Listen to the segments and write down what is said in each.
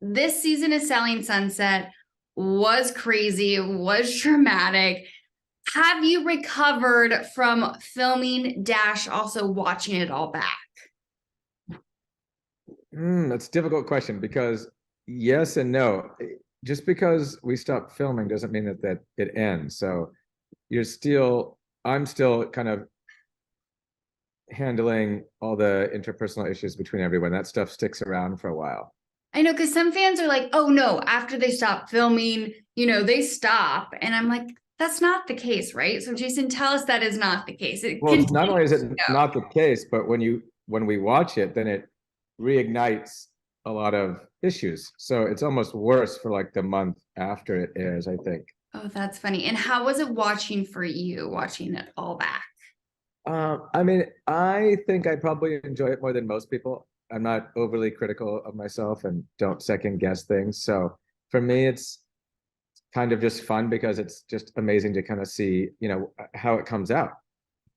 this season of Selling Sunset was crazy, was dramatic. Have you recovered from filming dash also watching it all back? That's a difficult question because yes and no. Just because we stop filming doesn't mean that it ends. So I'm still kind of handling all the interpersonal issues between everyone. That stuff sticks around for a while. I know, because some fans are like, oh no, after they stop filming, they stop. And I'm like, that's not the case, right? So Jason, tell us that is not the case. It Well, it's not only is continues it to go. not the case, but when we watch it, then it reignites a lot of issues. So it's almost worse for like the month after it airs, I think. Oh, that's funny. And how was it watching for you, watching it all back? I mean, I think I probably enjoy it more than most people. I'm not overly critical of myself and don't second guess things. So for me, it's kind of just fun because it's just amazing to kind of see, how it comes out.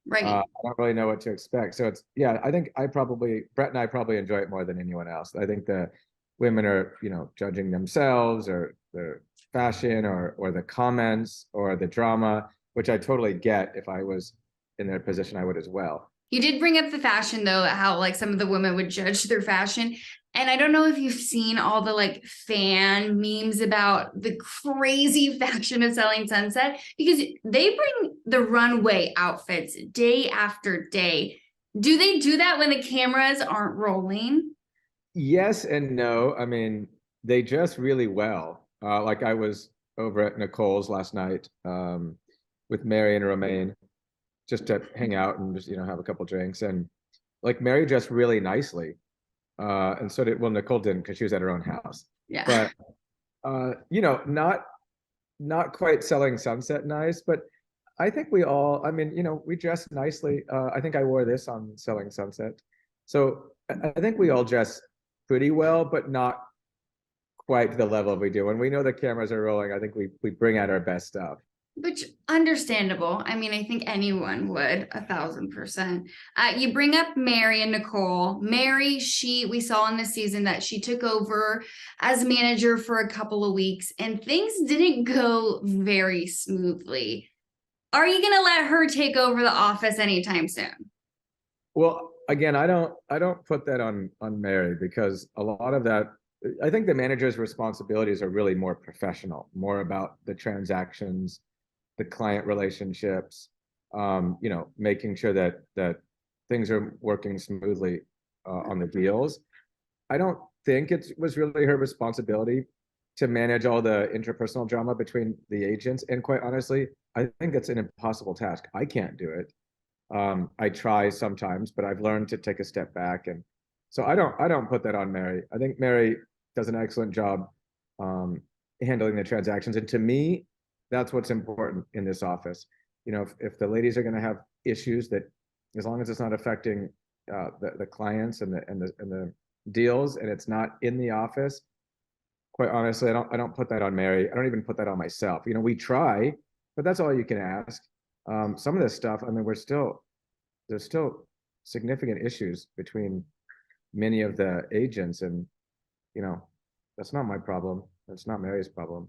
Right. I don't really know what to expect. So yeah, I think Brett and I probably enjoy it more than anyone else. I think the women are, judging themselves or their fashion or the comments or the drama, which I totally get. If I was in their position, I would as well. You did bring up the fashion though, how like some of the women would judge their fashion. And I don't know if you've seen all the like fan memes about the crazy fashion of Selling Sunset because they bring the runway outfits day after day. Do they do that when the cameras aren't rolling? Yes and no. I mean, they dress really well. Like I was over at Nicole's last night with Mary and Romaine just to hang out and just have a couple drinks, and like Mary dressed really nicely, and so did, well, Nicole didn't because she was at her own house, Yeah. but not quite Selling Sunset nice, but I think we all, I mean, we dress nicely. I think I wore this on Selling Sunset, so I think we all dress pretty well, but not quite to the level we do when we know the cameras are rolling. I think we bring out our best stuff. Which understandable. I mean, I think anyone would 1,000%. You bring up Mary and Nicole. Mary, we saw in this season that she took over as manager for a couple of weeks and things didn't go very smoothly. Are you going to let her take over the office anytime soon? Well, again, I don't put that on Mary because a lot of that, I think the manager's responsibilities are really more professional, more about the transactions, the client relationships, making sure that things are working smoothly on the deals. I don't think it was really her responsibility to manage all the interpersonal drama between the agents. And quite honestly, I think it's an impossible task. I can't do it. I try sometimes, but I've learned to take a step back, and so I don't put that on Mary. I think Mary does an excellent job um, handling the transactions, and to me, that's what's important in this office. If the ladies are going to have issues, that as long as it's not affecting the clients and the deals, and it's not in the office, quite honestly, I don't put that on Mary. I don't even put that on myself. We try, but that's all you can ask. Some of this stuff, I mean, there's still significant issues between many of the agents, and you know, that's not my problem. That's not Mary's problem.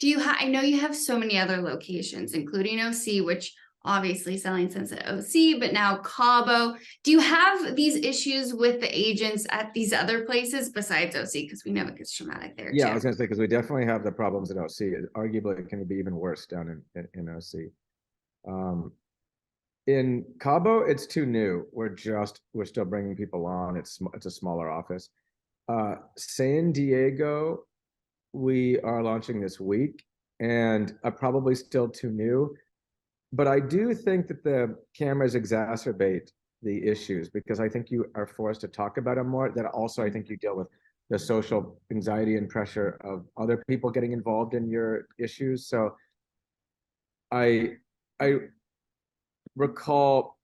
I know you have so many other locations, including OC, which obviously Selling Sunset OC, but now Cabo. Do you have these issues with the agents at these other places besides OC? Because we know it gets traumatic there Yeah, I too. was gonna say because we definitely have the problems in OC. Arguably, it can be even worse down in OC. Um, in Cabo, it's too new. We're still bringing people on. It's a smaller office. San Diego, we are launching this week, and probably still too new. But I do think that the cameras exacerbate the issues because I think you are forced to talk about them more. That also, I think you deal with the social anxiety and pressure of other people getting involved in your issues. So I I recall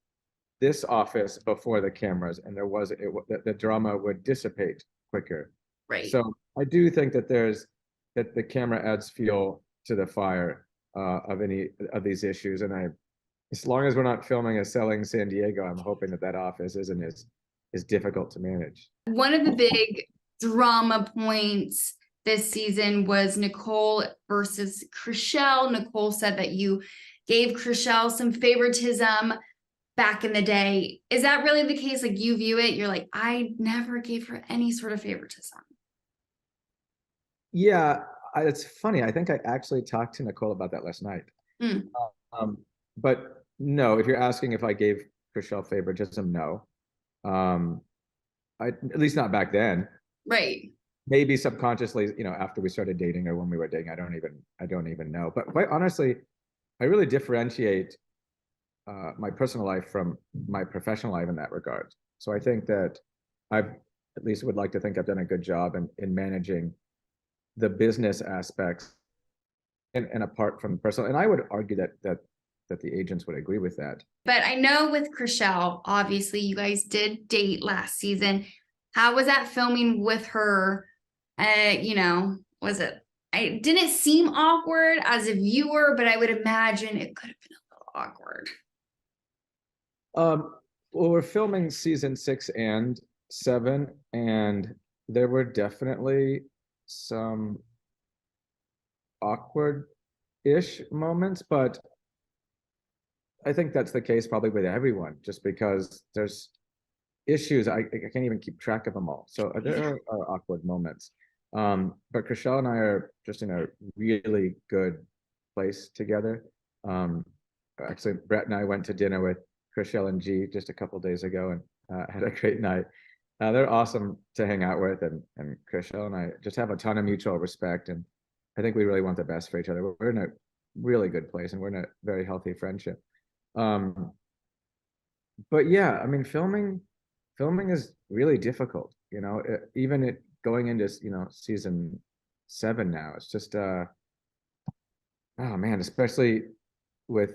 this office before the cameras, and the drama would dissipate quicker. Right. So I do think that the camera adds fuel to the fire of any of these issues, and as long as we're not filming a Selling San Diego, I'm hoping that office isn't as difficult to manage. One of the big drama points this season was Nicole versus Chrishell. Nicole said that you gave Chrishell some favoritism back in the day. Is that really the case? Like, you view it, you're like, I never gave her any sort of favoritism. Yeah, it's funny. I think I actually talked to Nicole about that last night. Mm, Um, but no, if you're asking if I gave Chrishell favoritism, no. Um, at least not back then. right. Maybe subconsciously, after we started dating or when we were dating, I don't even know. But quite honestly, I really differentiate my personal life from my professional life in that regard. So I think that I've at least would like to think I've done a good job in managing the business aspects and apart from the personal. And I would argue that the agents would agree with that. But I know with Chrishell, obviously, you guys did date last season. How was that filming with her? Was it? I didn't seem awkward as a viewer, but I would imagine it could have been a little awkward. Well, we're filming season 6 and 7, and there were definitely some awkward-ish moments, but I think that's the case probably with everyone, just because there's issues. I can't even keep track of them all. So there are awkward moments. But Chrishell and I are just in a really good place together. Actually, Brett and I went to dinner with Chrishell and G just a couple days ago and had a great night. They're awesome to hang out with, and Chrishell and I just have a ton of mutual respect, and I think we really want the best for each other. We're in a really good place, and we're in a very healthy friendship. Um, but yeah, I mean, filming is really difficult. Even it going into season 7 now. It's just oh man, especially with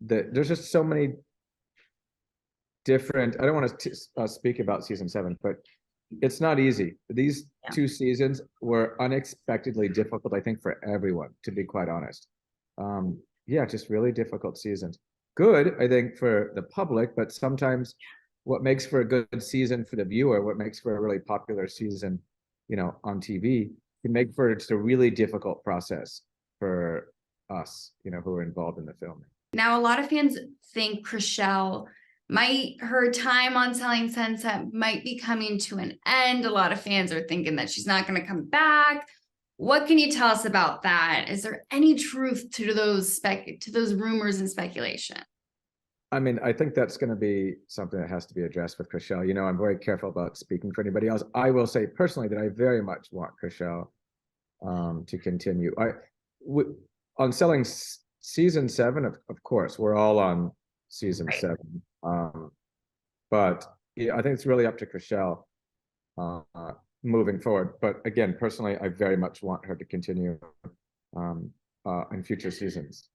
there's just so many different. I don't want to speak about season 7, but it's not easy. These 2 seasons were unexpectedly difficult, I think, for everyone, to be quite honest. Yeah, just really difficult seasons. Good, I think, for the public, but sometimes what makes for a good season for the viewer, what makes for a really popular season, on TV, can make for just a really difficult process for us, who are involved in the filming. Now, a lot of fans think Chrishell her time on Selling Sunset might be coming to an end. A lot of fans are thinking that she's not going to come back. What can you tell us about that? Is there any truth to those rumors and speculation? I mean, I think that's going to be something that has to be addressed with Chrishell. I'm very careful about speaking for anybody else. I will say personally that I very much want Chrishell to continue. On Selling season 7, of course, we're all on season 7. But yeah, I think it's really up to Chrishell moving forward. But again, personally, I very much want her to continue in future seasons.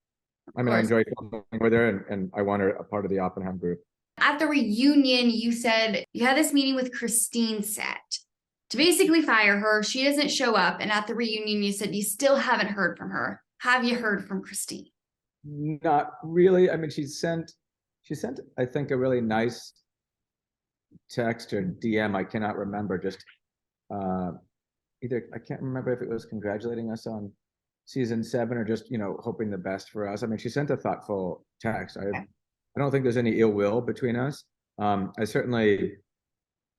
I mean, I enjoy filming with her, and I want her a part of the Oppenheim group. At the reunion, you said you had this meeting with Christine set to basically fire her. She doesn't show up. And at the reunion, you said you still haven't heard from her. Have you heard from Christine? Not really. I mean, she sent, I think, a really nice text or DM. I cannot remember. Just either I can't remember if it was congratulating us on season 7 or just hoping the best for us. I mean, she sent a thoughtful text. I don't think there's any ill will between us. I certainly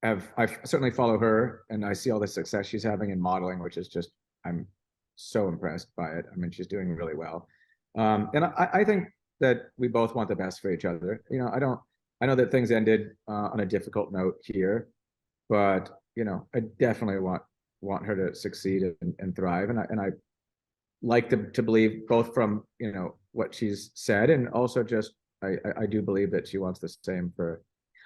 follow her, and I see all the success she's having in modeling, which is just, I'm so impressed by it. I mean, she's doing really well. And I think that we both want the best for each other. I know that things ended on a difficult note here, but I definitely want her to succeed and thrive. And I like to believe, both from what she's said, and also just I do believe that she wants the same for.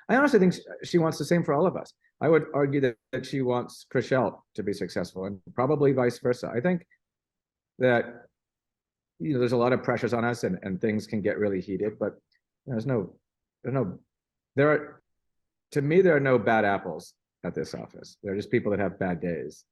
I honestly think she wants the same for all of us. I would argue that she wants Chrishell to be successful, and probably vice versa. I think that there's a lot of pressures on us, and things can get really heated, but to me, there are no bad apples at this office. They're just people that have bad days.